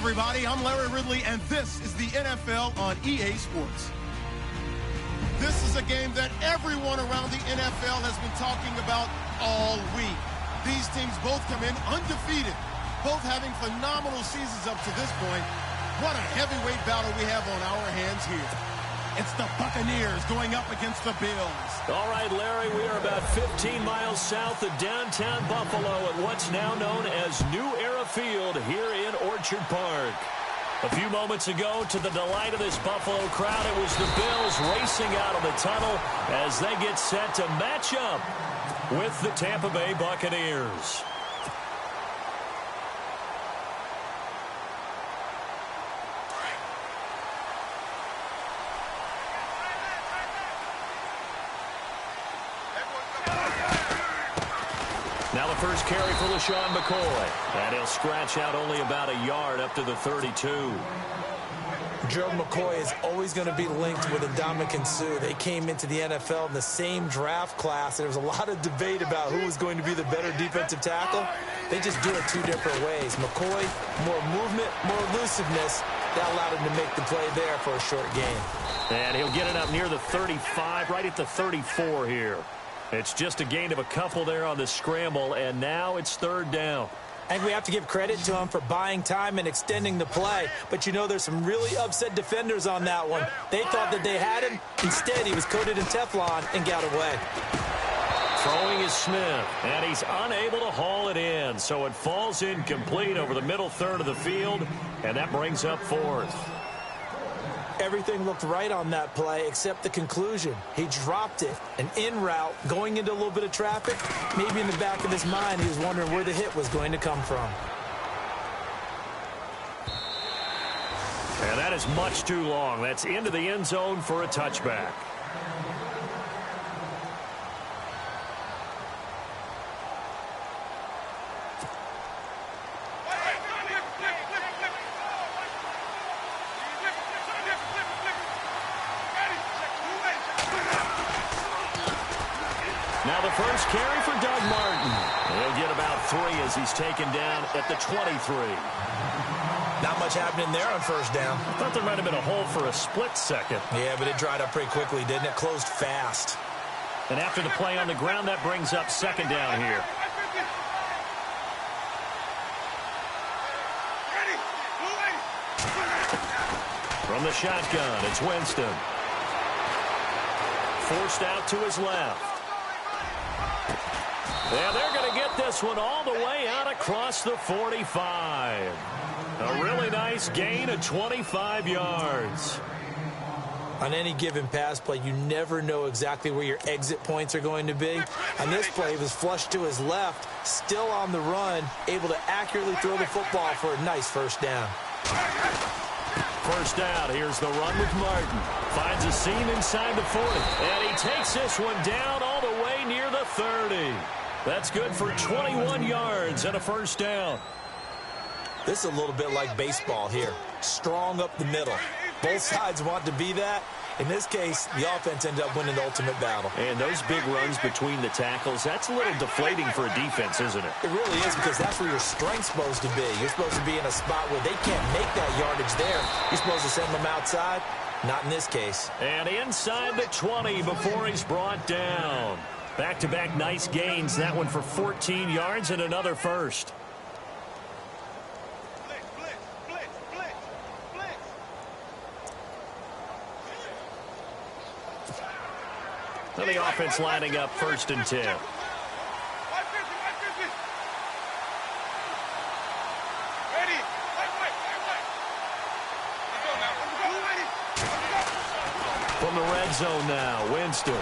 everybody. I'm Larry Ridley, and this is the NFL on EA Sports. This is a game that everyone around the NFL has been talking about all week. These teams both come in undefeated, both having phenomenal seasons up to this point. What a heavyweight battle we have on our hands here. It's the Buccaneers going up against the Bills. All right, Larry, we are about 15 miles south of downtown Buffalo at what's now known as New Era Field here in Orchard Park. A few moments ago, to the delight of this Buffalo crowd, it was the Bills racing out of the tunnel as they get set to match up with the Tampa Bay Buccaneers. Now the first carry for LaShawn McCoy. And he'll scratch out only about a yard up to the 32. Gerald McCoy is always going to be linked with Ndamukong Suh. They came into the NFL in the same draft class. There was a lot of debate about who was going to be the better defensive tackle. They just do it two different ways. McCoy, more movement, more elusiveness. That allowed him to make the play there for a short gain. And he'll get it up near the 35, right at the 34 here. It's just a gain of a couple there on the scramble, and now it's third down. I think we have to give credit to him for buying time and extending the play. But, you know, there's some really upset defenders on that one. They thought that they had him. Instead, he was coated in Teflon and got away. Throwing is Smith, and he's unable to haul it in. So it falls incomplete over the middle third of the field, and that brings up fourth. Everything looked right on that play except the conclusion. He dropped it, an in route, going into a little bit of traffic. Maybe in the back of his mind, he was wondering where the hit was going to come from. And that is much too long. That's into the end zone for a touchback. Now the first carry for Doug Martin. He'll get about 3 as he's taken down at the 23. Not much happening there on first down. I thought there might have been a hole for a split second. Yeah, but it dried up pretty quickly, didn't it? Closed fast. And after the play on the ground, that brings up second down here. From the shotgun, it's Winston. Forced out to his left. And they're going to get this one all the way out across the 45. A really nice gain of 25 yards. On any given pass play, you never know exactly where your exit points are going to be. On this play, he was flushed to his left, still on the run, able to accurately throw the football for a nice first down. First down, here's the run with Martin. Finds a seam inside the 40. And he takes this one down all the way near the 30. That's good for 21 yards and a first down. This is a little bit like baseball here. Strong up the middle. Both sides want to be that. In this case, the offense ended up winning the ultimate battle. And those big runs between the tackles, that's a little deflating for a defense, isn't it? It really is, because that's where your strength's supposed to be. You're supposed to be in a spot where they can't make that yardage there. You're supposed to send them outside. Not in this case. And inside the 20 before he's brought down. Back-to-back nice gains. That one for 14 yards and another first. And the offense lining up first and 10. From the red zone now, Winston.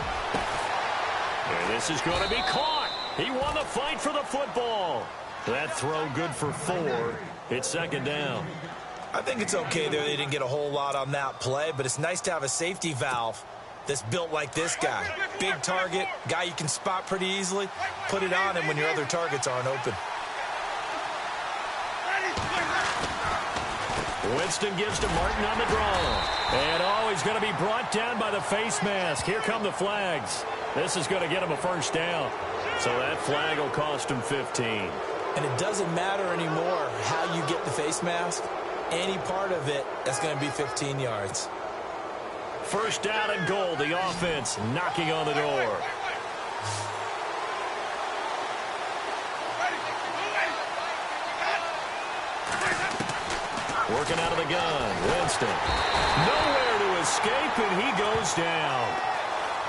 And this is going to be caught. He won the fight for the football. That throw good for 4. It's second down. I think it's okay there. They didn't get a whole lot on that play, but it's nice to have a safety valve that's built like this guy. Big target, guy you can spot pretty easily. Put it on him when your other targets aren't open. Winston gives to Martin on the draw. And he's going to be brought down by the face mask. Here come the flags. This is going to get him a first down. So that flag will cost him 15. And it doesn't matter anymore how you get the face mask. any part of it, that's going to be 15 yards. First down and goal. The offense knocking on the door. Working out of the gun. Winston. Nowhere to escape, and he goes down.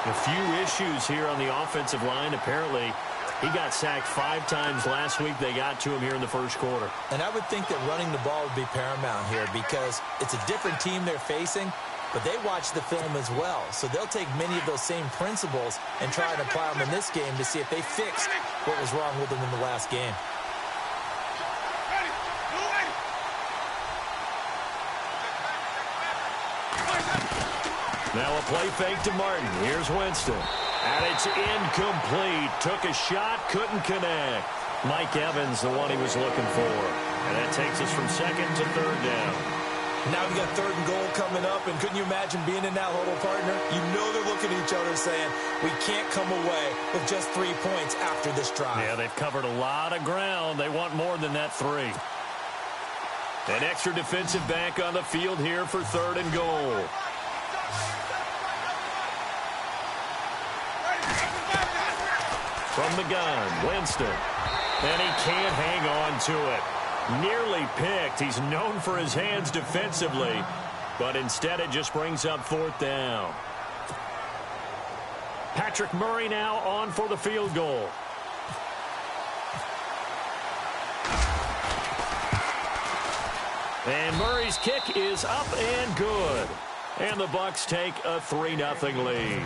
A few issues here on the offensive line. Apparently, he got sacked 5 times last week. They got to him here in the first quarter. And I would think that running the ball would be paramount here because it's a different team they're facing, but they watch the film as well. So they'll take many of those same principles and try and apply them in this game to see if they fixed what was wrong with them in the last game. Now a play fake to Martin. Here's Winston. And it's incomplete. Took a shot, couldn't connect. Mike Evans, the one he was looking for. And that takes us from second to third down. Now we got 3rd and goal coming up, and couldn't you imagine being in that huddle, partner? You know they're looking at each other saying, we can't come away with just 3 points after this drive. Yeah, they've covered a lot of ground. They want more than that 3. An extra defensive back on the field here for 3rd and goal. From the gun, Winston. And he can't hang on to it. Nearly picked. He's known for his hands defensively, but instead it just brings up 4th down. Patrick Murray now on for the field goal. And Murray's kick is up and good. And the Bucks take a 3-0 lead.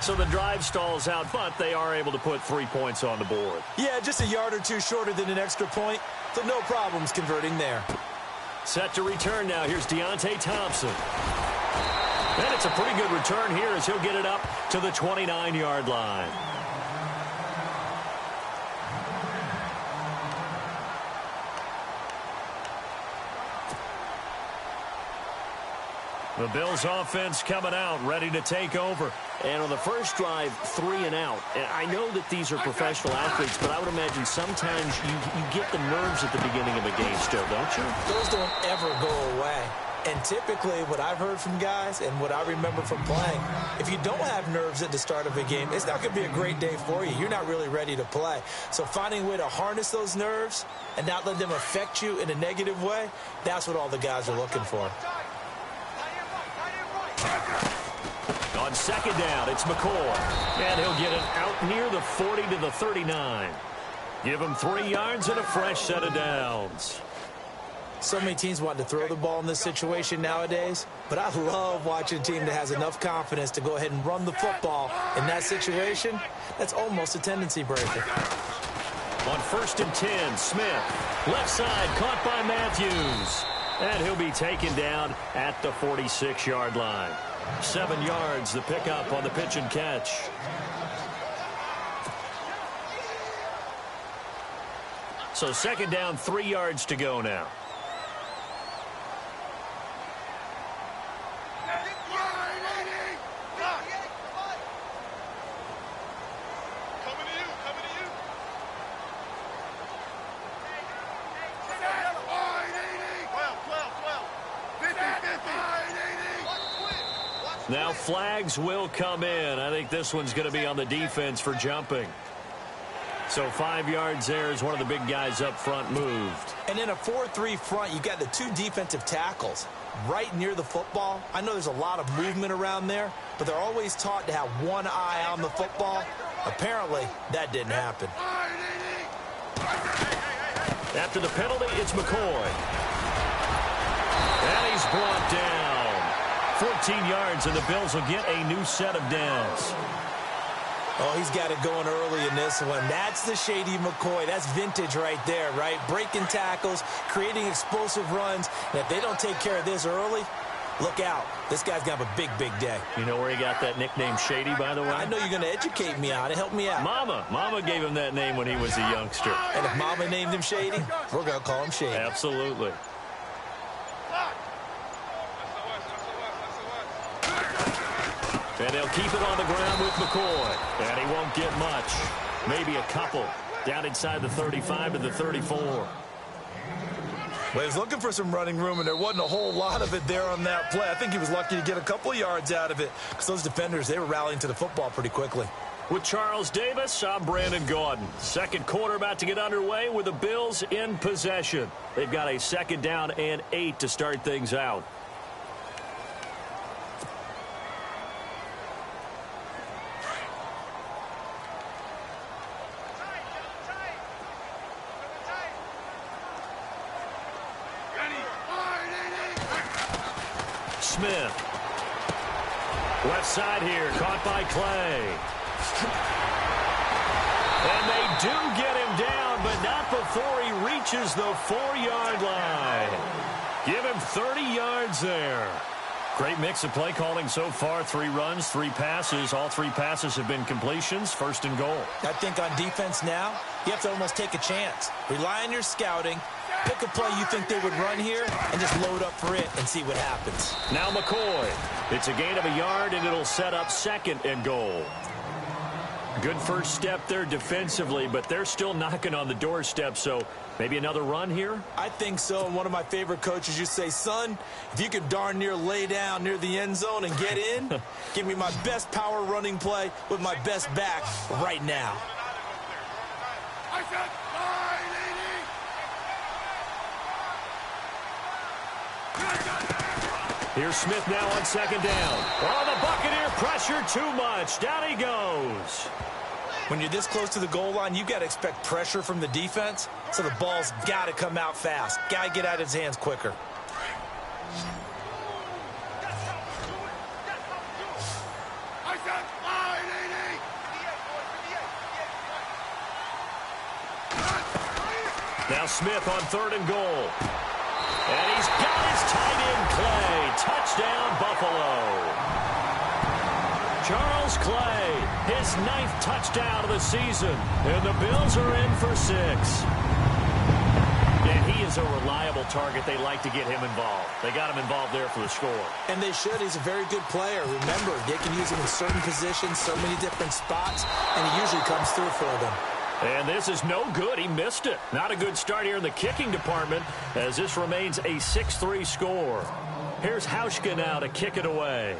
So the drive stalls out, but they are able to put 3 points on the board. Yeah, just a yard or 2 shorter than an extra point, so no problems converting there. Set to return now. Here's Deontay Thompson. And it's a pretty good return here as he'll get it up to the 29-yard line. The Bills offense coming out, ready to take over. And on the first drive, 3 and out. And I know that these are professional athletes, but I would imagine sometimes you get the nerves at the beginning of a game still, don't you? Those don't ever go away. And typically, what I've heard from guys and what I remember from playing, if you don't have nerves at the start of a game, it's not going to be a great day for you. You're not really ready to play. So finding a way to harness those nerves and not let them affect you in a negative way, that's what all the guys are looking for. On second down, it's McCoy. And he'll get it out near the 40 to the 39. Give him 3 yards and a fresh set of downs. So many teams want to throw the ball in this situation nowadays, but I love watching a team that has enough confidence to go ahead and run the football. In that situation, that's almost a tendency breaker. On 1st and 10, Smith. Left side, caught by Matthews. And he'll be taken down at the 46-yard line. 7 yards, the pickup on the pitch and catch. So second down, 3 yards to go now. Now flags will come in. I think this one's going to be on the defense for jumping. So 5 yards there as one of the big guys up front moved. And in a 4-3 front, you got the 2 defensive tackles right near the football. I know there's a lot of movement around there, but they're always taught to have one eye on the football. Apparently, that didn't happen. After the penalty, it's McCoy. And he's brought down. 14 yards, and the Bills will get a new set of downs. Oh, he's got it going early in this one. That's the Shady McCoy. That's vintage right there, right? Breaking tackles, creating explosive runs. And if they don't take care of this early, look out. This guy's going to have a big, big day. You know where he got that nickname Shady, by the way? I know you're going to educate me on it. Help me out. Mama gave him that name when he was a youngster. And if Mama named him Shady, we're going to call him Shady. Absolutely. And they'll keep it on the ground with McCoy. And he won't get much. Maybe a couple. Down inside the 35 to the 34. Well, he was looking for some running room, and there wasn't a whole lot of it there on that play. I think he was lucky to get a couple of yards out of it because those defenders, they were rallying to the football pretty quickly. With Charles Davis, I'm Brandon Gaudin. Second quarter about to get underway with the Bills in possession. They've got a 2nd down and 8 to start things out. Smith. Left side here, caught by Clay. And they do get him down, but not before he reaches the 4-yard line. Give him 30 yards there. Great mix of play calling so far. 3 runs, 3 passes. All 3 passes have been completions. 1st and goal. I think on defense now, you have to almost take a chance. Rely on your scouting. Pick a play you think they would run here and just load up for it and see what happens. Now McCoy. It's a gain of a yard, and it'll set up 2nd and goal. Good first step there defensively, but they're still knocking on the doorstep, so maybe another run here? I think so. And one of my favorite coaches, you say, son, if you could darn near lay down near the end zone and get in, give me my best power running play with my best back right now. Here's Smith now on 2nd down. Oh, the Buccaneer pressure too much. Down he goes. When you're this close to the goal line, you've got to expect pressure from the defense, so the ball's got to come out fast. Got to get out of his hands quicker. Now Smith on 3rd and goal. And he's got his tight end Clay. Touchdown, Buffalo. Charles Clay, his 9th touchdown of the season. And the Bills are in for 6. And he is a reliable target. They like to get him involved. They got him involved there for the score. And they should. He's a very good player. Remember, they can use him in certain positions, so many different spots, and he usually comes through for them. And this is no good. He missed it. Not a good start here in the kicking department as this remains a 6-3 score. Here's Hauschka now to kick it away.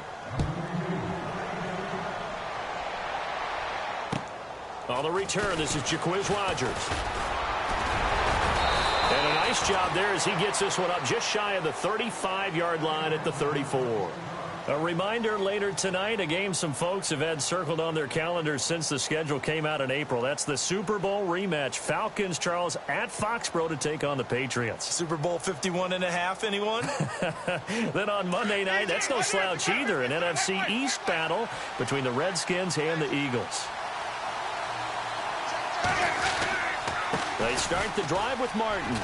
On the return, this is Jaquiz Rogers. And a nice job there as he gets this one up just shy of the 35-yard line at the 34. A reminder later tonight, a game some folks have had circled on their calendars since the schedule came out in April. That's the Super Bowl rematch. Falcons, Charles, at Foxborough to take on the Patriots. Super Bowl 51.5, anyone? Then on Monday night, that's no slouch either. An NFC East battle between the Redskins and the Eagles. They start the drive with Martin.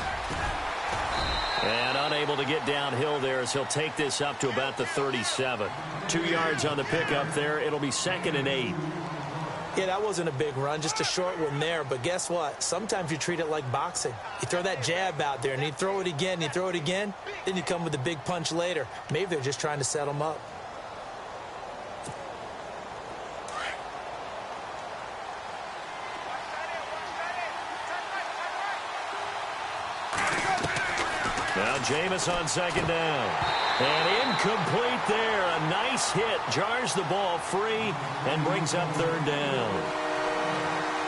And unable to get downhill there as he'll take this up to about the 37. 2 yards on the pickup there. It'll be 2nd and 8. Yeah, that wasn't a big run, just a short one there. But guess what? Sometimes you treat it like boxing. You throw that jab out there, and you throw it again, you throw it again, then you come with a big punch later. Maybe they're just trying to set them up. Now Jameis on 2nd down. And incomplete there. A nice hit. Jars the ball free and brings up 3rd down.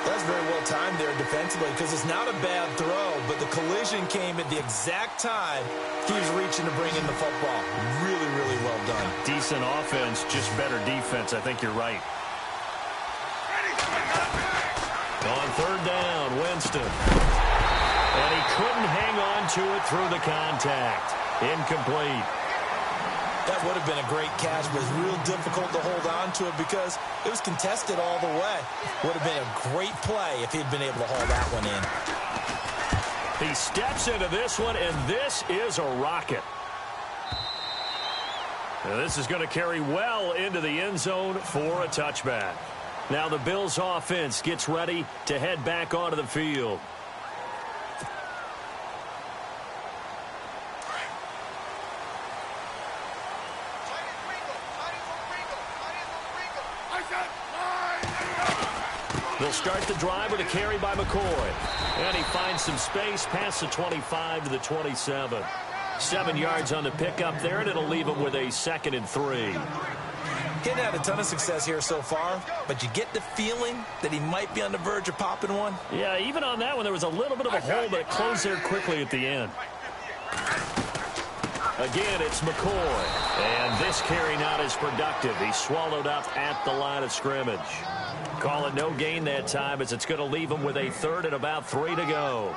That's very well timed there defensively because it's not a bad throw, but the collision came at the exact time he was reaching to bring in the football. Really, really well done. Decent offense, just better defense. I think you're right. On 3rd down, Winston. And he couldn't hang on to it through the contact. Incomplete. That would have been a great catch, but it's real difficult to hold on to it because it was contested all the way. Would have been a great play if he'd been able to haul that one in. He steps into this one, and this is a rocket. Now this is going to carry well into the end zone for a touchback. Now the Bills offense gets ready to head back onto the field. They'll start the drive with a carry by McCoy. And he finds some space past the 25 to the 27. 7 yards on the pickup there, and it'll leave him with a 2nd and 3. He hadn't had a ton of success here so far, but you get the feeling that he might be on the verge of popping one. Yeah, even on that one, there was a little bit of a hole, but it closed there quickly at the end. Again, it's McCoy. And this carry not as productive. He's swallowed up at the line of scrimmage. Call it no gain that time, as it's going to leave him with a 3rd and about 3 to go.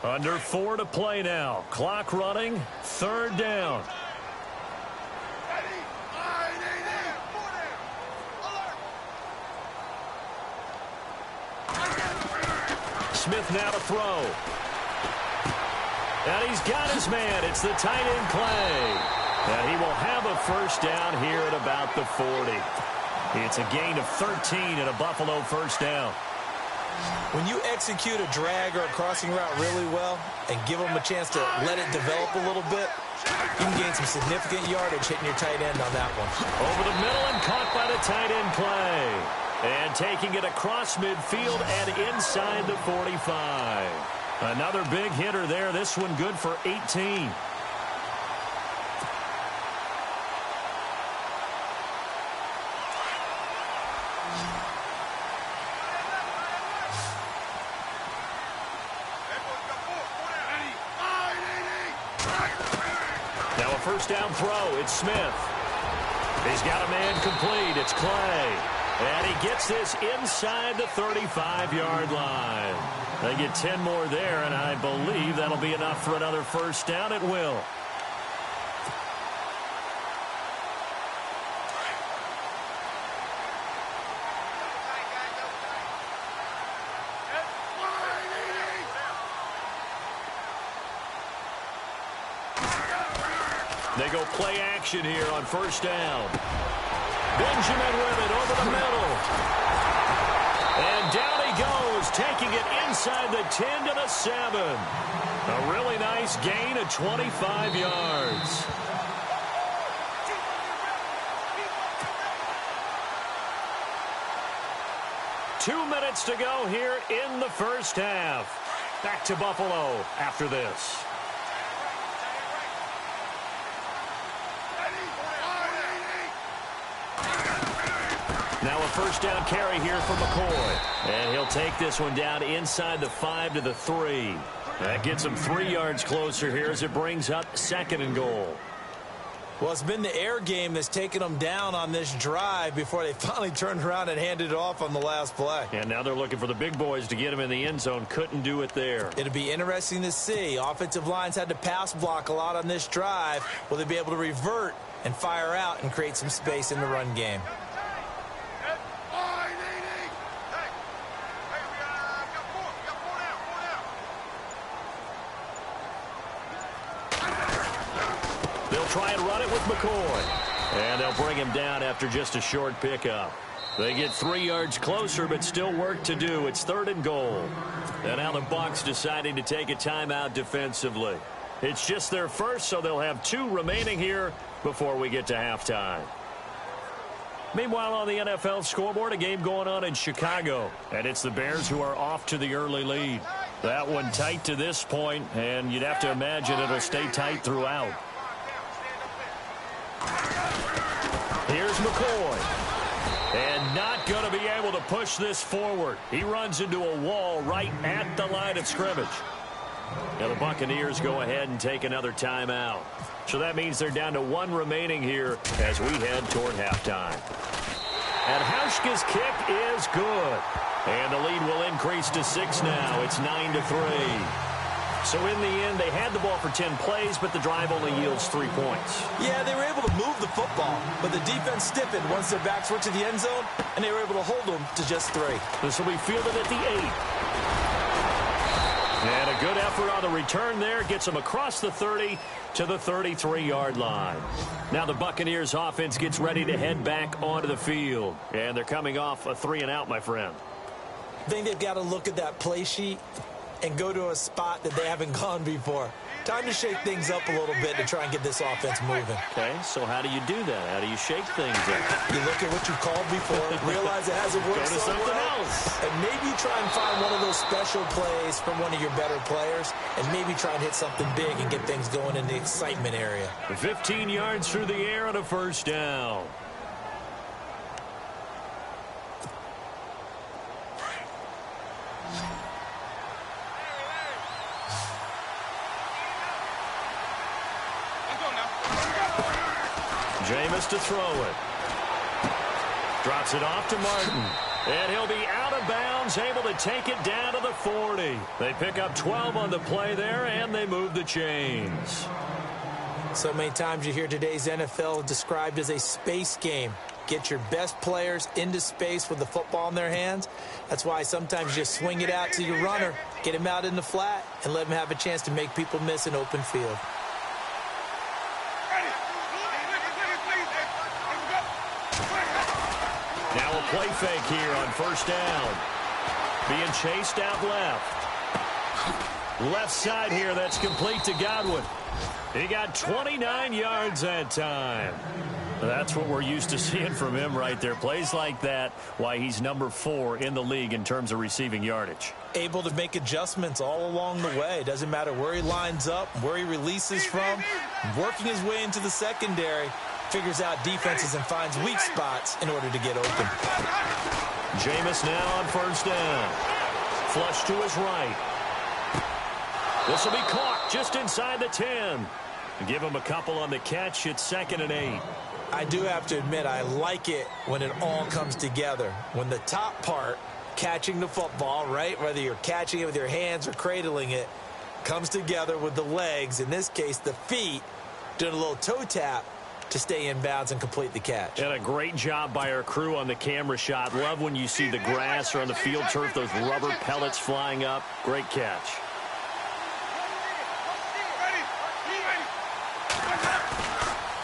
Under 4 to play now. Clock running. 3rd down. Smith now to throw. And he's got his man. It's the tight end Clay. And he will have a 1st down here at about the 40. It's a gain of 13 and a Buffalo 1st down. When you execute a drag or a crossing route really well and give them a chance to let it develop a little bit, you can gain some significant yardage hitting your tight end on that one. Over the middle and caught by the tight end Clay. And taking it across midfield and inside the 45. Another big hitter there. This one good for 18. Now a 1st down throw. It's Smith. He's got a man complete. It's Clay. And he gets this inside the 35-yard line. They get 10 more there, and I believe that'll be enough for another 1st down. It will. They go play action here on 1st down. Benjamin with it over the middle. And down he goes, taking it inside the 10 to the 7. A really nice gain of 25 yards. Two minutes to go here in the 1st half. Back to Buffalo after this. Now a 1st down carry here for McCoy. And he'll take this one down inside the 5 to the 3. That gets him 3 yards closer here as it brings up 2nd and goal. Well, it's been the air game that's taken them down on this drive before they finally turned around and handed it off on the last play. And now they're looking for the big boys to get him in the end zone. Couldn't do it there. It'll be interesting to see. Offensive lines had to pass block a lot on this drive. Will they be able to revert and fire out and create some space in the run game? Try and run it with McCoy. And they'll bring him down after just a short pickup. They get 3 yards closer, but still work to do. It's 3rd and goal. And now the Bucks deciding to take a timeout defensively. It's just their first, so they'll have 2 remaining here before we get to halftime. Meanwhile, on the NFL scoreboard, a game going on in Chicago. And it's the Bears who are off to the early lead. That one tight to this point, and you'd have to imagine it'll stay tight throughout. Here's McCoy. And not going to be able to push this forward. He runs into a wall right at the line of scrimmage. Now the Buccaneers go ahead and take another timeout. So that means they're down to 1 remaining here as we head toward halftime. And Hauschka's kick is good. And the lead will increase to 6 now. It's 9-3. So in the end, they had the ball for 10 plays, but the drive only yields 3 points. Yeah, they were able to move the football, but the defense stiffened once their backs were to the end zone, and they were able to hold them to just 3. This will be fielded at the 8. And a good effort on the return there gets them across the 30 to the 33-yard line. Now the Buccaneers offense gets ready to head back onto the field. And they're coming off a 3-and-out, my friend. I think they've got to look at that play sheet and go to a spot that they haven't gone before. Time to shake things up a little bit to try and get this offense moving. Okay, so how do you do that? How do you shake things up? You look at what you called before, realize it hasn't worked so well, and maybe try and find one of those special plays from one of your better players, and maybe try and hit something big and get things going in the excitement area. 15 yards through the air and a first down. Jameis to throw it. Drops it off to Martin. And he'll be out of bounds, able to take it down to the 40. They pick up 12 on the play there, and they move the chains. So many times you hear today's NFL described as a space game. Get your best players into space with the football in their hands. That's why sometimes you just swing it out to your runner, get him out in the flat, and let him have a chance to make people miss an open field. Now a play fake here on first down. Being chased out left. Left side here, that's complete to Godwin. He got 29 yards that time. That's what we're used to seeing from him right there. Plays like that, why he's number 4 in the league in terms of receiving yardage. Able to make adjustments all along the way. Doesn't matter where he lines up, where he releases from. Working his way into the secondary. Figures out defenses and finds weak spots in order to get open. Jameis now on first down. Flush to his right. This will be caught just inside the 10. Give him a couple on the catch. It's 2nd and 8. I do have to admit, I like it when it all comes together. When the top part, catching the football, right, whether you're catching it with your hands or cradling it, comes together with the legs, in this case the feet, doing a little toe tap to stay in bounds and complete the catch. And a great job by our crew on the camera shot. Love when you see the grass or on the field turf, those rubber pellets flying up. Great catch.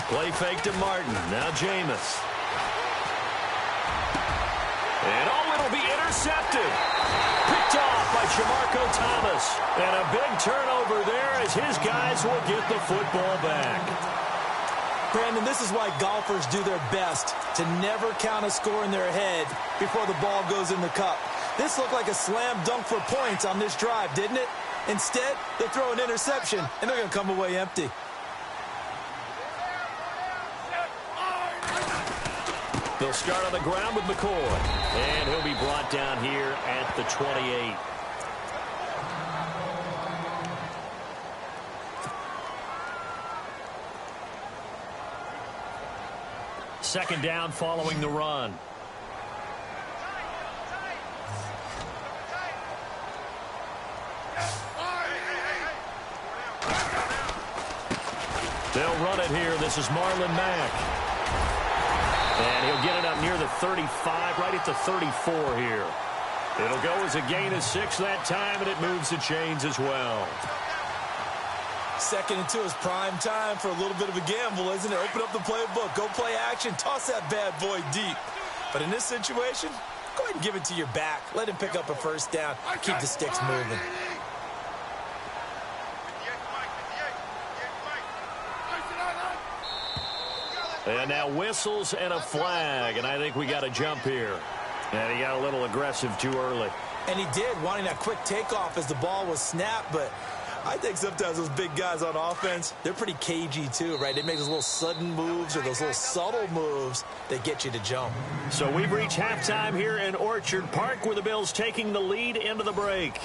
Play fake to Martin. Now Jameis. And it'll be intercepted. Picked off by Jamarco Thomas. And a big turnover there as his guys will get the football back. Brandon, this is why golfers do their best to never count a score in their head before the ball goes in the cup. This looked like a slam dunk for points on this drive, didn't it? Instead, they throw an interception, and they're going to come away empty. They'll start on the ground with McCoy, and he'll be brought down here at the 28. Second down following the run. They'll run it here. This is Marlon Mack. And he'll get it up near the 35, right at the 34 here. It'll go as a gain of 6 that time, and it moves the chains as well. 2nd and 2 is prime time for a little bit of a gamble, isn't it? Open up the playbook, go play action, toss that bad boy deep. But in this situation, go ahead and give it to your back. Let him pick up a first down. Keep the sticks moving. And now whistles and a flag, and I think we got a jump here. And he got a little aggressive too early. And he did, wanting that quick takeoff as the ball was snapped, but I think sometimes those big guys on offense, they're pretty cagey too, right? They make those little sudden moves or those little subtle moves that get you to jump. So we've reached halftime here in Orchard Park with the Bills taking the lead into the break.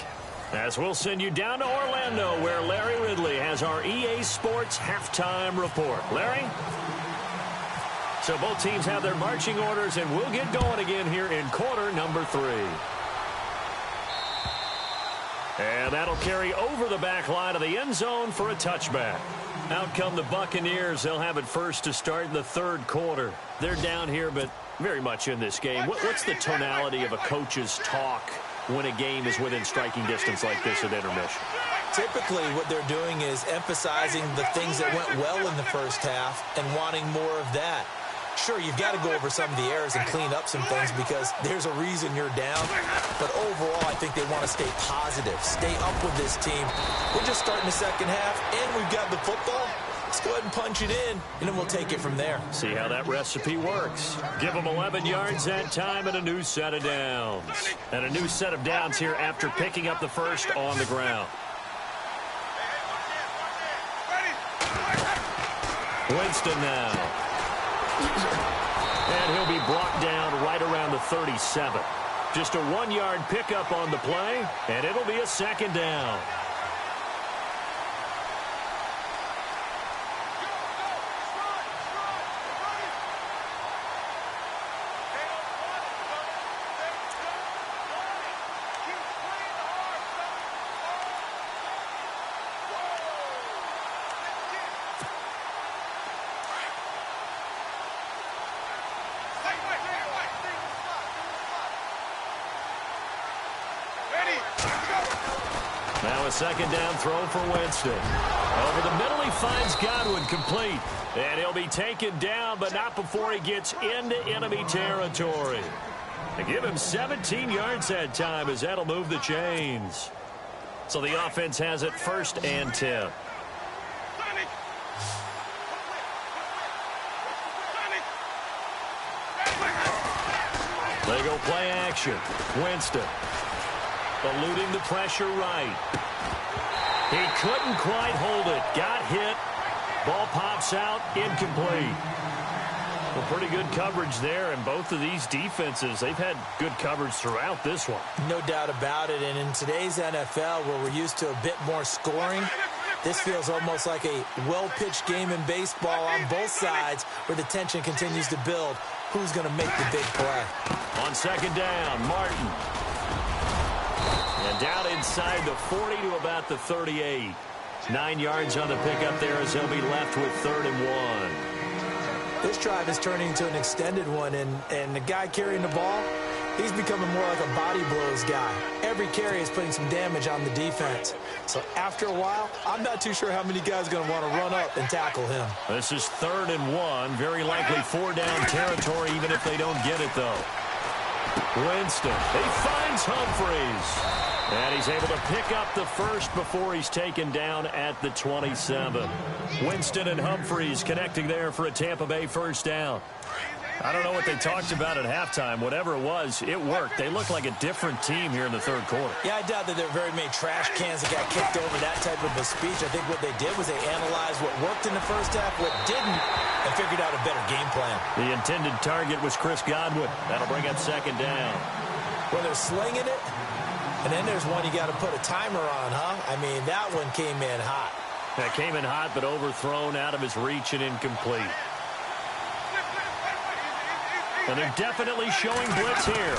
As we'll send you down to Orlando where Larry Ridley has our EA Sports halftime report. Larry? So both teams have their marching orders, and we'll get going again here in quarter number 3. And that'll carry over the back line of the end zone for a touchback. Out come the Buccaneers. They'll have it first to start in the 3rd quarter. They're down here, but very much in this game. What's the tonality of a coach's talk when a game is within striking distance like this at intermission? Typically, what they're doing is emphasizing the things that went well in the first half and wanting more of that. Sure, you've got to go over some of the errors and clean up some things because there's a reason you're down. But overall, I think they want to stay positive, stay up with this team. We're just starting the second half, and we've got the football. Let's go ahead and punch it in, and then we'll take it from there. See how that recipe works. Give them 11 yards that time and a new set of downs. And a new set of downs here after picking up the first on the ground. Winston now. And he'll be brought down right around the 37. Just a 1-yard pickup on the play, and it'll be a second down. Now a second down throw for Winston. Over the middle, he finds Godwin complete. And he'll be taken down, but not before he gets into enemy territory. They give him 17 yards that time as that'll move the chains. So the offense has it 1st and 10. They go play action. Winston. Eluding the pressure right. He couldn't quite hold it. Got hit. Ball pops out. Incomplete. Well, pretty good coverage there, and both of these defenses, they've had good coverage throughout this one. No doubt about it, and in today's NFL, where we're used to a bit more scoring, this feels almost like a well-pitched game in baseball on both sides where the tension continues to build. Who's going to make the big play? On second down, Martin. And down inside the 40 to about the 38. 9 yards on the pickup there as they'll be left with 3rd and 1. This drive is turning into an extended one, and the guy carrying the ball, he's becoming more like a body blows guy. Every carry is putting some damage on the defense. So after a while, I'm not too sure how many guys are going to want to run up and tackle him. This is 3rd and 1. Very likely 4-down territory, even if they don't get it, though. Winston. He finds Humphries. And he's able to pick up the first before he's taken down at the 27. Winston and Humphries connecting there for a Tampa Bay 1st down. I don't know what they talked about at halftime. Whatever it was, it worked. They look like a different team here in the 3rd quarter. Yeah, I doubt that there are very many trash cans that got kicked over that type of a speech. I think what they did was they analyzed what worked in the first half, what didn't, and figured out a better game plan. The intended target was Chris Godwin. That'll bring up 2nd down. Well, they're slinging it, and then there's one you got to put a timer on, huh? I mean, that one came in hot. That came in hot, but overthrown out of his reach and incomplete. And they're definitely showing blitz here.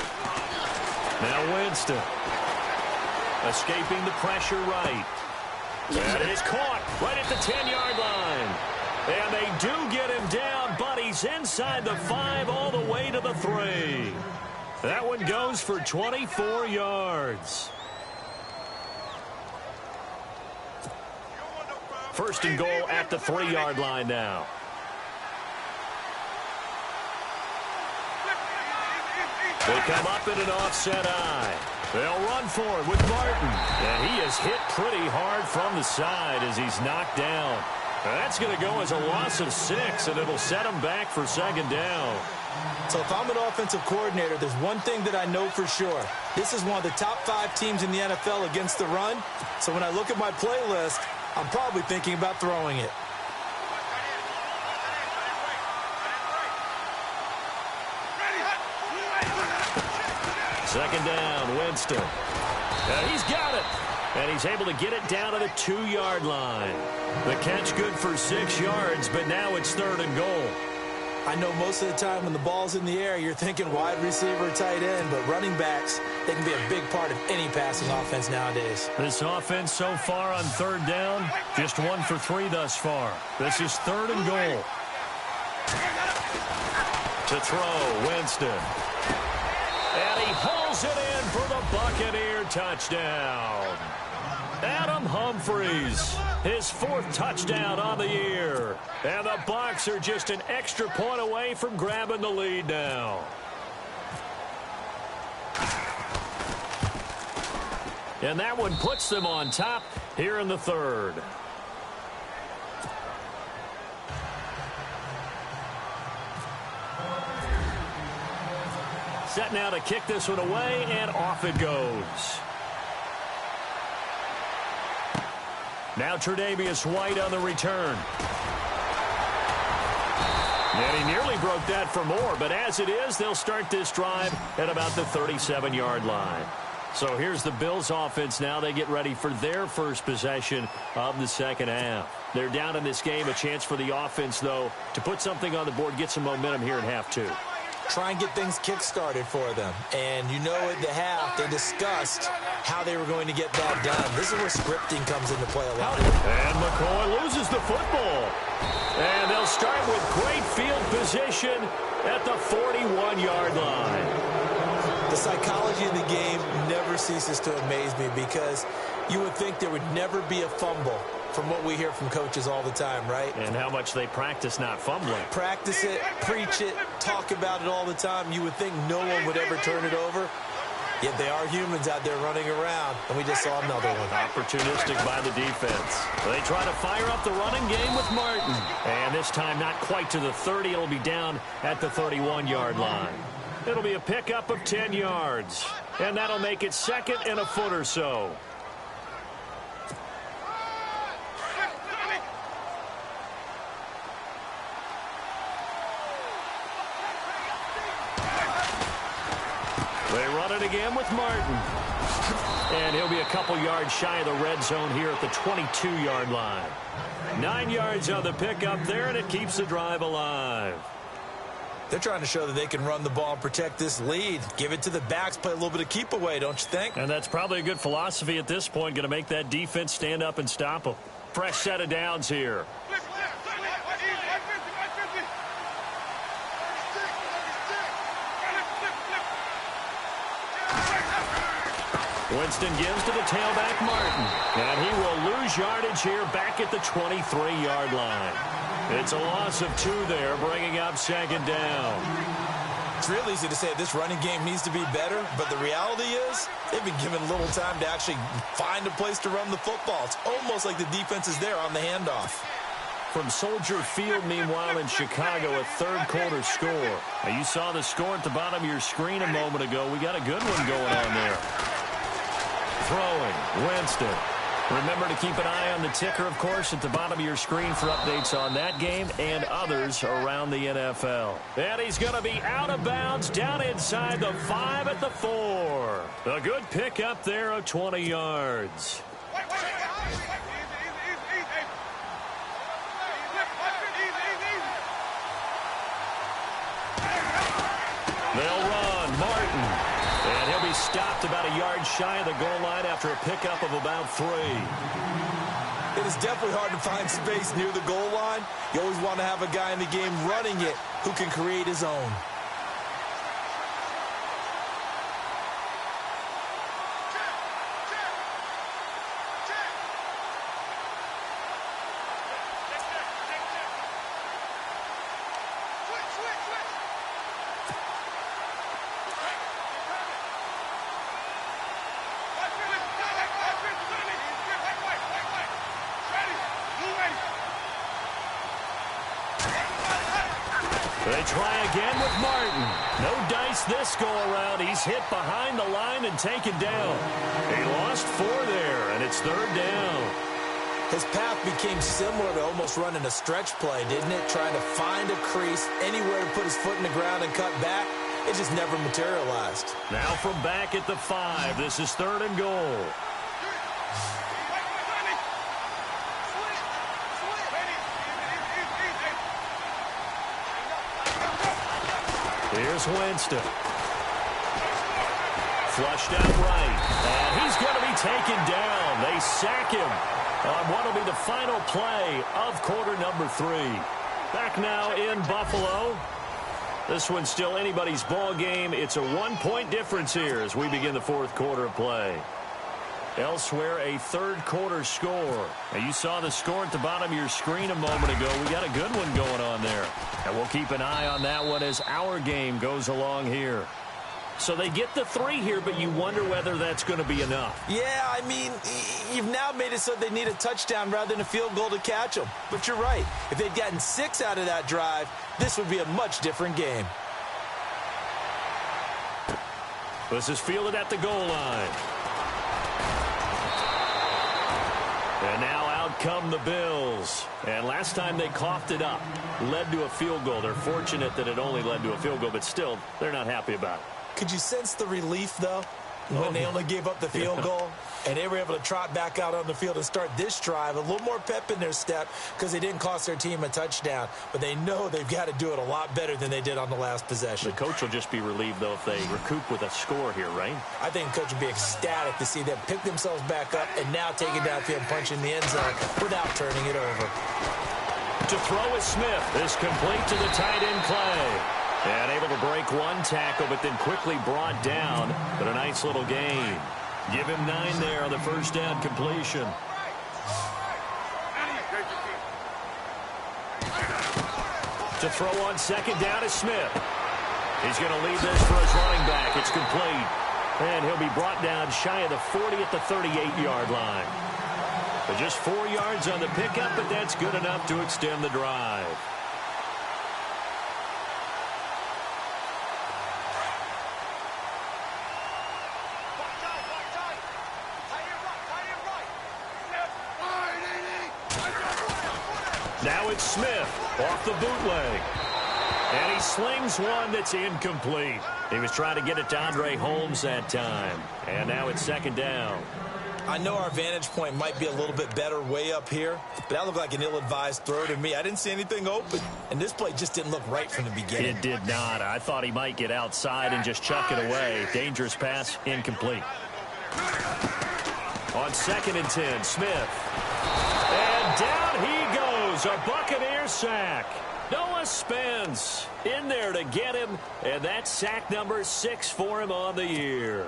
Now Winston. Escaping the pressure right. And it's caught right at the 10-yard line. And they do get him down, but he's inside the 5 all the way to the 3. That one goes for 24 yards. 1st and goal at the 3-yard line now. They come up in an offset eye. They'll run for it with Martin. And he is hit pretty hard from the side as he's knocked down. That's going to go as a loss of 6, and it'll set him back for 2nd down. So if I'm an offensive coordinator, there's one thing that I know for sure. This is one of the top 5 teams in the NFL against the run. So when I look at my playlist, I'm probably thinking about throwing it. Second down, Winston. And he's got it. And he's able to get it down to the 2-yard line. The catch good for 6 yards, but now it's 3rd and goal. I know most of the time when the ball's in the air, you're thinking wide receiver, tight end, but running backs, they can be a big part of any passing offense nowadays. This offense so far on 3rd down, just 1 for 3 thus far. This is 3rd and goal. To throw, Winston. And he pulls it in for the Buccaneer touchdown. Adam Humphries, his 4th touchdown on the year. And the Bucks are just an extra point away from grabbing the lead now. And that one puts them on top here in the 3rd. Set now to kick this one away, and off it goes. Now Tre'Davious White on the return. And he nearly broke that for more, but as it is, they'll start this drive at about the 37-yard line. So here's the Bills offense now. They get ready for their first possession of the second half. They're down in this game. A chance for the offense, though, to put something on the board, get some momentum here in half 2. Try and get things kick-started for them. And you know at the half, they discussed how they were going to get that done. This is where scripting comes into play a lot. And McCoy loses the football. And they'll start with great field position at the 41-yard line. The psychology of the game never ceases to amaze me because you would think there would never be a fumble from what we hear from coaches all the time, right? And how much they practice not fumbling. Practice it, preach it, talk about it all the time. You would think no one would ever turn it over. Yet they are humans out there running around, and we just saw another one. Opportunistic by the defense. They try to fire up the running game with Martin. And this time not quite to the 30. It'll be down at the 31-yard line. It'll be a pickup of 10 yards. And that'll make it 2nd and a foot or so. They run it again with Martin. And he'll be a couple yards shy of the red zone here at the 22-yard line. 9 yards on the pickup there, and it keeps the drive alive. They're trying to show that they can run the ball and protect this lead. Give it to the backs, play a little bit of keep away, don't you think? And that's probably a good philosophy at this point, going to make that defense stand up and stop them. Fresh set of downs here. Winston gives to the tailback Martin. And he will lose yardage here back at the 23-yard line. It's a loss of 2 there, bringing up 2nd down. It's real easy to say this running game needs to be better, but the reality is they've been given little time to actually find a place to run the football. It's almost like the defense is there on the handoff. From Soldier Field, meanwhile, in Chicago, a 3rd quarter score. Now, you saw the score at the bottom of your screen a moment ago. We got a good one going on there. Throwing, Winston. Remember to keep an eye on the ticker, of course, at the bottom of your screen for updates on that game and others around the NFL. And he's going to be out of bounds down inside the 5 at the 4. A good pick up there of 20 yards. They'll run. Martin. And he'll be stopped about a yard shy of the goal line after a pickup of about 3. It is definitely hard to find space near the goal line. You always want to have a guy in the game running it who can create his own. They try again with Martin. No dice this go-around. He's hit behind the line and taken down. He lost 4 there, and it's 3rd down. His path became similar to almost running a stretch play, didn't it? Trying to find a crease, anywhere to put his foot in the ground and cut back. It just never materialized. Now from back at the 5, this is 3rd and goal. Here's Winston. Flushed out right. And he's going to be taken down. They sack him on what will be the final play of quarter number 3. Back now in Buffalo. This one's still anybody's ball game. It's a 1-point difference here as we begin the 4th quarter of play. Elsewhere, a third-quarter score. Now, you saw the score at the bottom of your screen a moment ago. We got a good one going on there. And we'll keep an eye on that one as our game goes along here. So they get the 3 here, but you wonder whether that's going to be enough. Yeah, I mean, you've now made it so they need a touchdown rather than a field goal to catch them. But you're right. If they'd gotten 6 out of that drive, this would be a much different game. This is fielded at the goal line. And now out come the Bills. And last time they coughed it up, led to a field goal. They're fortunate that it only led to a field goal, but still, they're not happy about it. Could you sense the relief, though, when they only gave up the field goal? And they were able to trot back out on the field and start this drive. A little more pep in their step because they didn't cost their team a touchdown. But they know they've got to do it a lot better than they did on the last possession. The coach will just be relieved, though, if they recoup with a score here, right? I think the coach will be ecstatic to see them pick themselves back up and now take it downfield and punch in the end zone without turning it over. To throw is Smith. Is complete to the tight end Clay. And able to break one tackle, but then quickly brought down. But a nice little gain. Give him 9 there on the first down completion. To throw on second down is Smith. He's going to leave this for his running back. It's complete. And he'll be brought down shy of the 40 at the 38-yard line. But just 4 yards on the pickup, but that's good enough to extend the drive. Now it's Smith off the bootleg. And he slings one that's incomplete. He was trying to get it to Andre Holmes that time. And now it's second down. I know our vantage point might be a little bit better way up here, but that looked like an ill-advised throw to me. I didn't see anything open, and this play just didn't look right from the beginning. It did not. I thought he might get outside and just chuck it away. Dangerous pass, incomplete. On 2nd and 10, Smith. And down he goes. A Buccaneer sack. Noah Spence in there to get him, and that's sack number 6 for him on the year.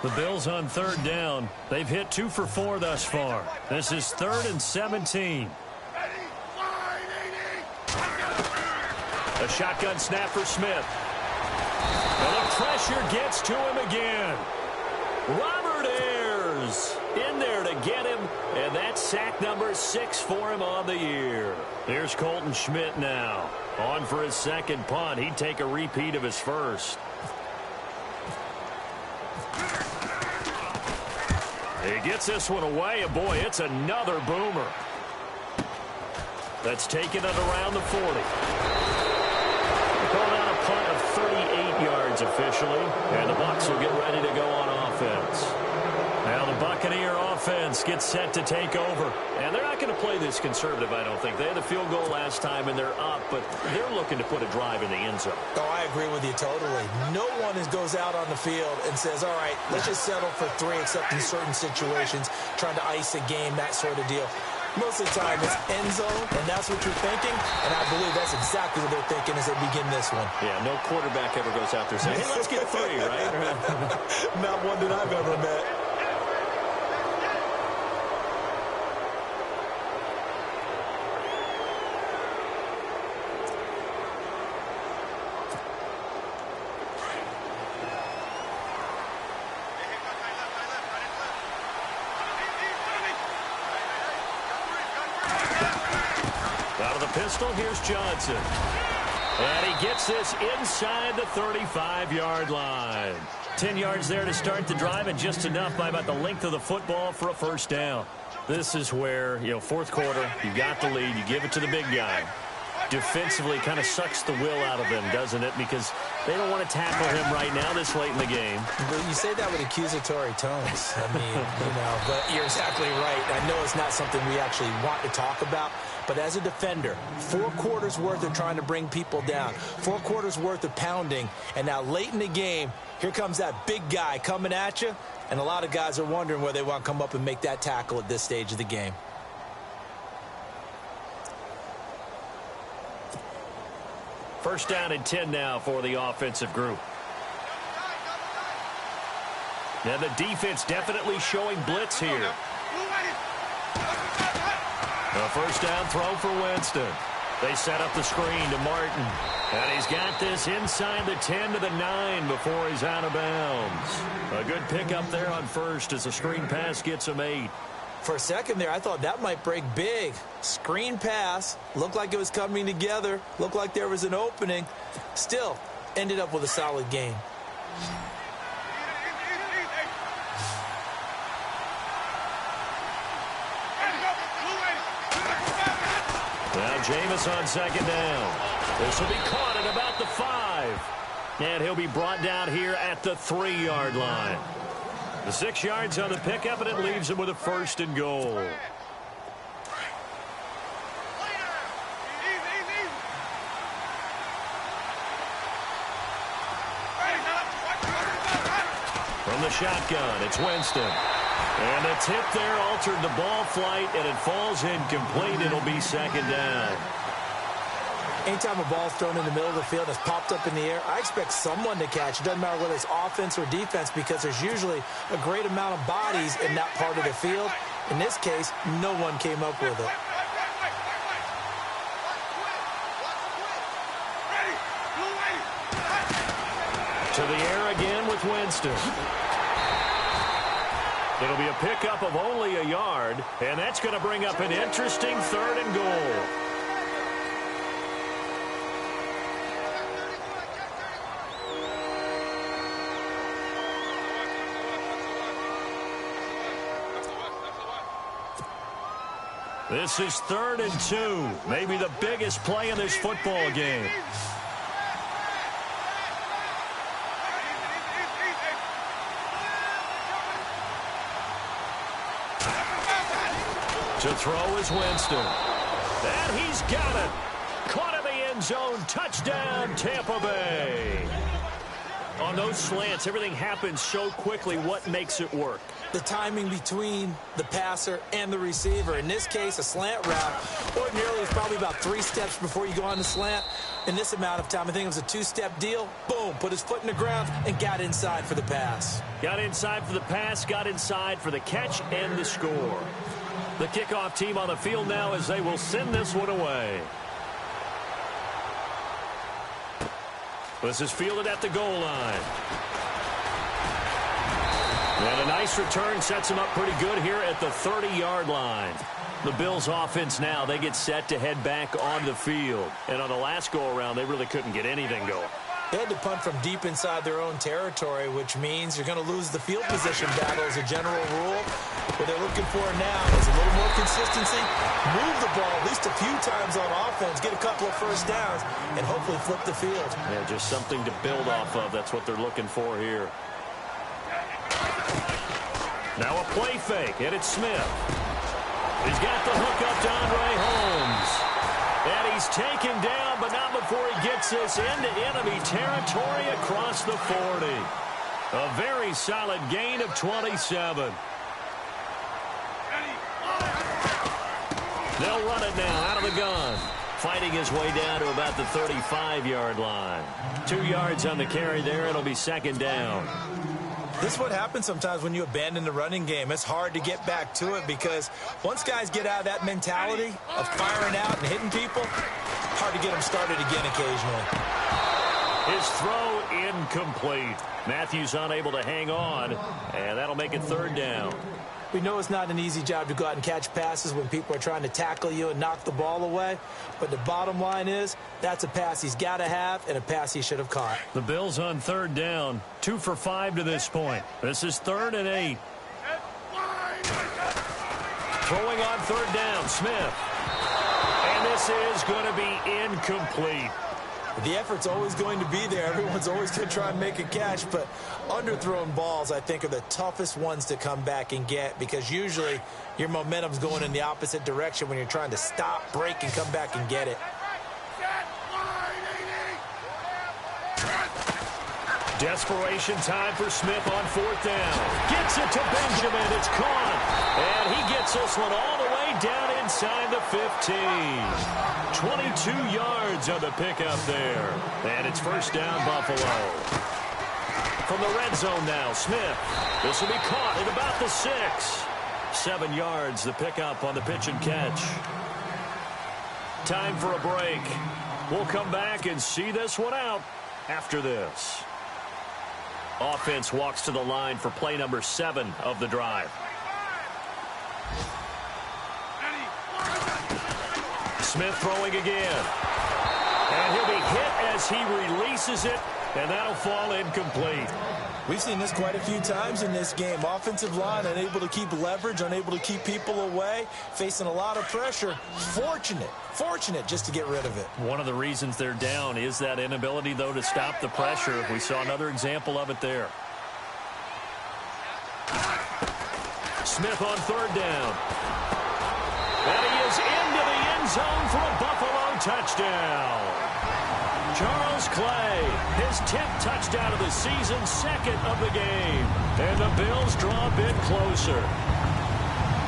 The Bills on 3rd down. They've hit 2 for 4 thus far. This is 3rd and 17. A shotgun snap for Smith. And the pressure gets to him again. Robert Ayers in there to get him, and that's sack number 6 for him on the year. Here's Colton Schmidt now. On for his second punt. He'd take a repeat of his first. He gets this one away, and boy, it's another boomer. That's taken it around the 40. Called out a punt of 38 yards officially, and the Bucks will get ready to go on offense. Now the Buccaneer offense gets set to take over. And they're not going to play this conservative, I don't think. They had the field goal last time, and they're up, but they're looking to put a drive in the end zone. Oh, I agree with you totally. No one goes out on the field and says, all right, let's just settle for 3, except in certain situations, trying to ice a game, that sort of deal. Most of the time, it's end zone, and that's what you're thinking, and I believe that's exactly what they're thinking as they begin this one. Yeah, no quarterback ever goes out there saying, hey, let's get 3, right? Not one that I've ever met. Pistol, here's Johnson. And he gets this inside the 35-yard line. 10 yards there to start the drive, and just enough by about the length of the football for a first down. This is where, 4th quarter, you got the lead, you give it to the big guy. Defensively kind of sucks the will out of them, doesn't it? Because they don't want to tackle him right now this late in the game. But you say that with accusatory tones. I mean, but you're exactly right. I know it's not something we actually want to talk about, but as a defender, 4 quarters worth of trying to bring people down, 4 quarters worth of pounding, and now late in the game, here comes that big guy coming at you, and a lot of guys are wondering where they want to come up and make that tackle at this stage of the game. First down and 10 now for the offensive group. Now the defense definitely showing blitz here. A first down throw for Winston. They set up the screen to Martin. And he's got this inside the 10 to the 9 before he's out of bounds. A good pickup there on first as the screen pass gets him 8. For a second there, I thought that might break big. Screen pass. Looked like it was coming together. Looked like there was an opening. Still, ended up with a solid game. Now Jameis on second down. This will be caught at about the 5. And he'll be brought down here at the 3-yard line. The 6 yards on the pickup, and it leaves him with a first and goal. From the shotgun, it's Winston. And the tip there altered the ball flight, and it falls incomplete. It'll be second down. Anytime a ball's thrown in the middle of the field and it's popped up in the air, I expect someone to catch. It doesn't matter whether it's offense or defense because there's usually a great amount of bodies in that part of the field. In this case, no one came up with it. To the air again with Winston. It'll be a pickup of only a yard, and that's going to bring up an interesting 3rd and goal. This is 3rd and 2, maybe the biggest play in this football game. To throw is Winston. And he's got it. Caught in the end zone. Touchdown, Tampa Bay. On those slants, everything happens so quickly. What makes it work? The timing between the passer and the receiver. In this case, a slant route. Ordinarily, it's probably about 3 steps before you go on the slant. In this amount of time, I think it was a 2-step deal. Boom, put his foot in the ground and got inside for the pass. Got inside for the pass, got inside for the catch and the score. The kickoff team on the field now as they will send this one away. This is fielded at the goal line. And a nice return sets him up pretty good here at the 30-yard line. The Bills offense now, they get set to head back on the field. And on the last go-around, they really couldn't get anything going. They had to punt from deep inside their own territory, which means you're going to lose the field position battle as a general rule. What they're looking for now is a little more consistency, move the ball at least a few times on offense, get a couple of first downs, and hopefully flip the field. Yeah, just something to build off of. That's what they're looking for here. Now a play fake, and it's Smith. He's got the hook up to Andre Holmes. And he's taken down, but not before he gets this into enemy territory across the 40. A very solid gain of 27. They'll run it now out of the gun. Fighting his way down to about the 35-yard line. 2 yards on the carry there. It'll be second down. This is what happens sometimes when you abandon the running game. It's hard to get back to it because once guys get out of that mentality of firing out and hitting people, hard to get them started again occasionally. His throw incomplete. Matthews unable to hang on, and that'll make it 3rd down. We know it's not an easy job to go out and catch passes when people are trying to tackle you and knock the ball away. But the bottom line is that's a pass he's got to have and a pass he should have caught. The Bills on 3rd down. 2 for 5 to this point. This is 3rd and 8. Throwing on 3rd down, Smith. And this is going to be incomplete. The effort's always going to be there. Everyone's always going to try and make a catch, but underthrown balls, I think, are the toughest ones to come back and get because usually your momentum's going in the opposite direction when you're trying to stop, break, and come back and get it. Desperation time for Smith on 4th down. Gets it to Benjamin. It's caught. And he gets this one all the way down inside the 15. 22 yards on the pickup there. And it's first down, Buffalo. from the red zone now. Smith. This will be caught at about the 6. 7 yards, the pickup on the pitch and catch. Time for a break. We'll come back and see this one out after this. Offense walks to the line for play number 7 of the drive. Smith throwing again. And he'll be hit as he releases it, and that'll fall incomplete. We've seen this quite a few times in this game. Offensive line unable to keep leverage, unable to keep people away, facing a lot of pressure. Fortunate just to get rid of it. One of the reasons they're down is that inability, though, to stop the pressure. We saw another example of it there. Smith on 3rd down. And he is into the end zone for a Buffalo touchdown. Charles Clay, his 10th touchdown of the season, 2nd of the game. And the Bills draw a bit closer.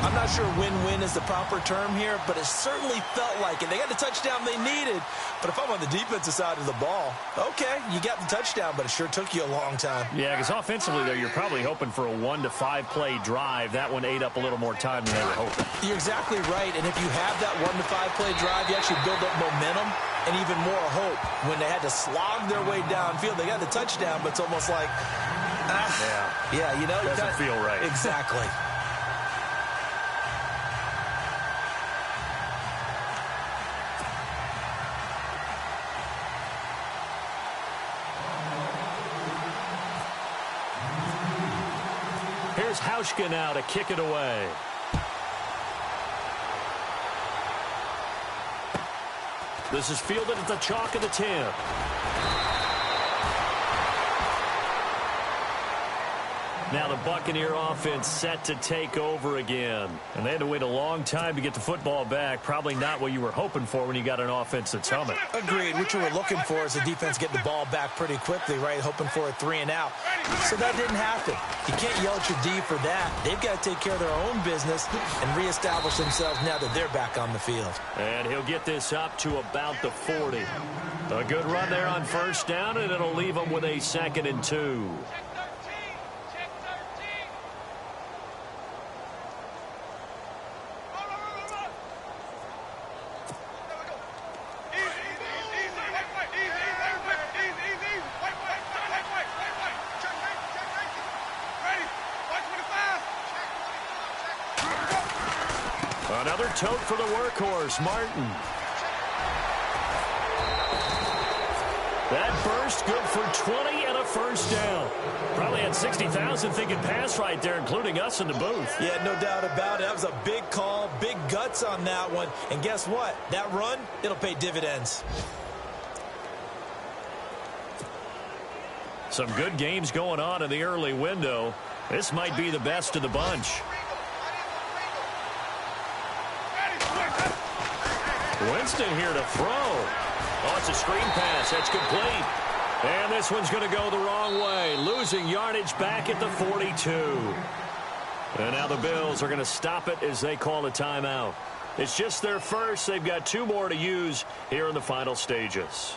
I'm not sure win-win is the proper term here, but it certainly felt like it. They got the touchdown they needed. But if I'm on the defensive side of the ball, okay, you got the touchdown, but it sure took you a long time. Yeah, because offensively there, you're probably hoping for a 1 to 5 play drive. That one ate up a little more time than they were hoping. You're exactly right, and if you have that 1 to 5 play drive, you actually build up momentum and even more hope. When they had to slog their way downfield, they got the touchdown, but it's almost like, yeah, you know, doesn't feel right. Exactly. Here's Hauschka now to kick it away. This is fielded at the chalk of the 10. Now the Buccaneer offense set to take over again. And they had to wait a long time to get the football back. Probably not what you were hoping for when you got an offense that's humming. Agreed. What you were looking for is the defense getting the ball back pretty quickly, right? Hoping for a 3 and out. So that didn't happen. You can't yell at your D for that. They've got to take care of their own business and reestablish themselves now that they're back on the field. And he'll get this up to about the 40. A good run there on 1st down, and it'll leave them with a 2nd and 2. Another tote for the workhorse, Martin. That burst good for 20 and a 1st down. Probably had 60,000 thinking pass right there, including us in the booth. Yeah, no doubt about it. That was a big call, big guts on that one. And guess what? That run, it'll pay dividends. Some good games going on in the early window. This might be the best of the bunch. Winston here to throw. Oh, it's a screen pass. That's complete. And this one's going to go the wrong way. Losing yardage back at the 42. And now the Bills are going to stop it as they call a timeout. It's just their first. They've got 2 more to use here in the final stages.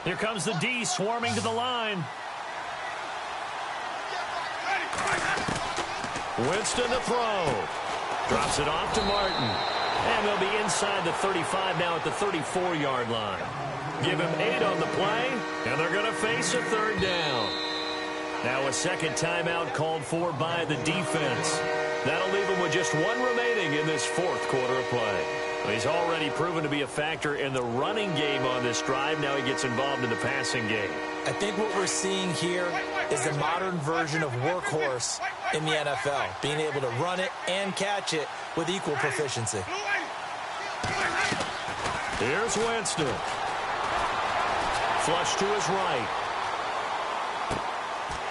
Here comes the D swarming to the line. Winston to throw. Drops it off to Martin. And they'll be inside the 35 now at the 34-yard line. Give him 8 on the play, and they're going to face a 3rd down. Now a 2nd timeout called for by the defense. That'll leave them with just 1 remaining in this 4th quarter of play. He's already proven to be a factor in the running game on this drive. Now he gets involved in the passing game. I think what we're seeing here is the modern version of workhorse in the NFL, being able to run it and catch it with equal proficiency. Here's Winston. Flush to his right.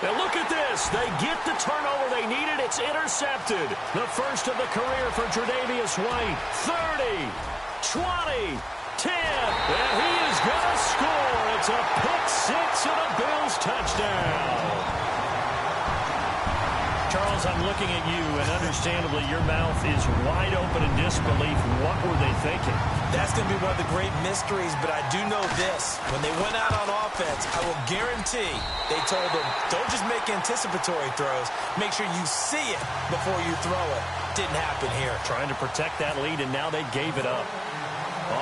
Now look at this. They get the turnover they needed. It's intercepted. The first of the career for Tre'Davious White. 30, 20, 10. And he is going to score. It's a pick 6 and a Bills touchdown. Charles, I'm looking at you, and understandably your mouth is wide open in disbelief. What were they thinking? That's going to be one of the great mysteries, but I do know this. When they went out on offense, I will guarantee they told them, don't just make anticipatory throws. Make sure you see it before you throw it. Didn't happen here. Trying to protect that lead, and now they gave it up.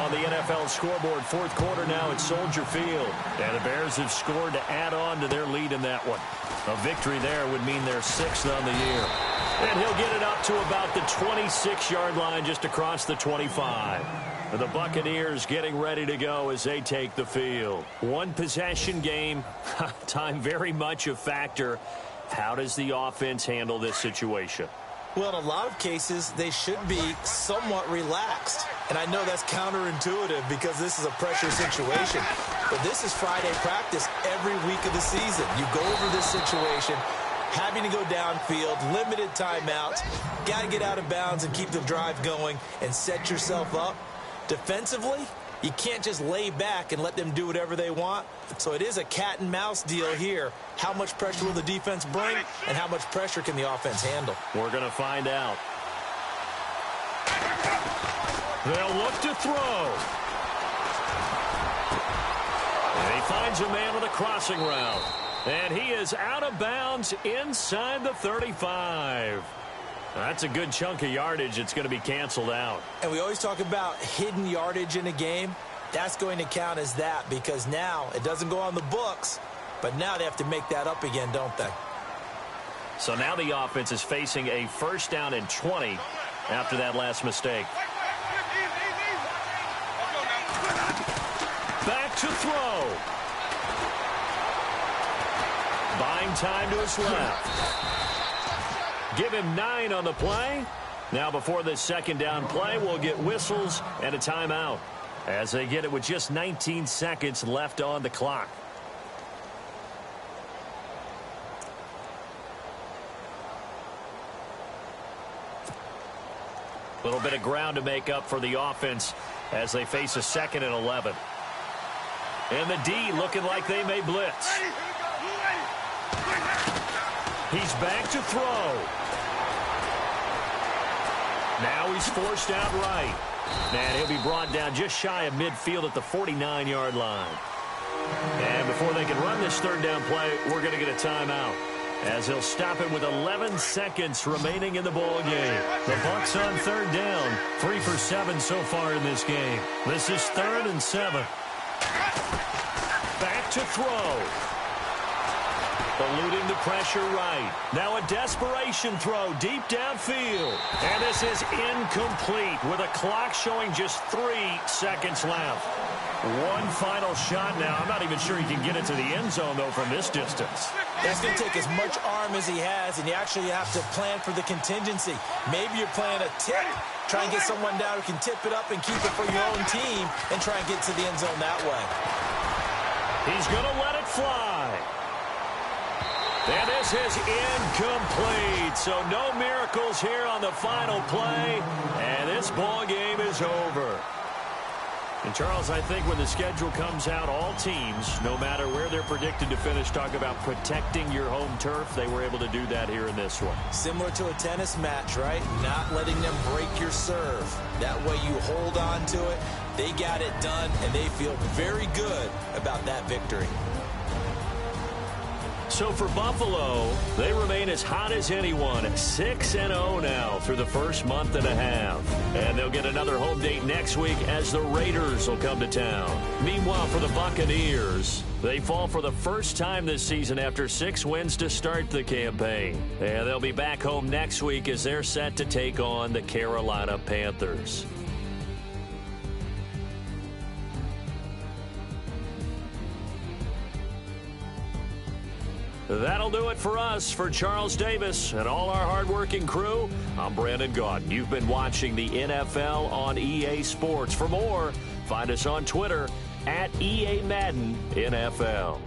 On the NFL scoreboard, fourth quarter now at Soldier Field. And the Bears have scored to add on to their lead in that one. A victory there would mean they're 6th on the year. And he'll get it up to about the 26-yard line just across the 25. The Buccaneers getting ready to go as they take the field. One possession game. Time very much a factor. How does the offense handle this situation? Well, in a lot of cases, they should be somewhat relaxed. And I know that's counterintuitive because this is a pressure situation. But this is Friday practice every week of the season. You go over this situation, having to go downfield, limited timeouts, got to get out of bounds and keep the drive going and set yourself up. Defensively, you can't just lay back and let them do whatever they want. So it is a cat and mouse deal here. How much pressure will the defense bring, and how much pressure can the offense handle? We're going to find out. They'll look to throw. And he finds a man with a crossing route. And he is out of bounds inside the 35. That's a good chunk of yardage. It's going to be canceled out. And we always talk about hidden yardage in a game. That's going to count as that because now it doesn't go on the books, but now they have to make that up again, don't they? So now the offense is facing a 1st down and 20 after that last mistake. Back to throw. Buying time to his left. Give him 9 on the play. Now before this 2nd down play, we'll get whistles and a timeout as they get it with just 19 seconds left on the clock. A little bit of ground to make up for the offense as they face a 2nd and 11. And the D looking like they may blitz. He's back to throw. Now he's forced out right. And he'll be brought down just shy of midfield at the 49-yard line. And before they can run this 3rd down play, we're going to get a timeout, as he'll stop it with 11 seconds remaining in the ball game. The Bucks on 3rd down, 3 for 7 so far in this game. This is 3rd and 7. Back to throw. Eluding the pressure right. Now a desperation throw deep downfield. And this is incomplete with a clock showing just 3 seconds left. One final shot now. I'm not even sure he can get it to the end zone, though, from this distance. That's going to take as much arm as he has, and you actually have to plan for the contingency. Maybe you're playing a tip. Try and get someone down who can tip it up and keep it for your own team and try and get to the end zone that way. He's going to let it fly. And this is incomplete. So no miracles here on the final play. And this ball game is over. And, Charles, I think when the schedule comes out, all teams, no matter where they're predicted to finish, talk about protecting your home turf. They were able to do that here in this one. Similar to a tennis match, right? Not letting them break your serve. That way you hold on to it. They got it done, and they feel very good about that victory. So for Buffalo, they remain as hot as anyone at 6-0 now through the first month and a half. And they'll get another home date next week as the Raiders will come to town. Meanwhile, for the Buccaneers, they fall for the first time this season after 6 wins to start the campaign. And they'll be back home next week as they're set to take on the Carolina Panthers. That'll do it for us. For Charles Davis and all our hardworking crew, I'm Brandon Gaudin. You've been watching the NFL on EA Sports. For more, find us on Twitter at EA Madden NFL.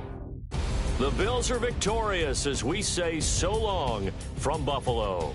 The Bills are victorious as we say so long from Buffalo.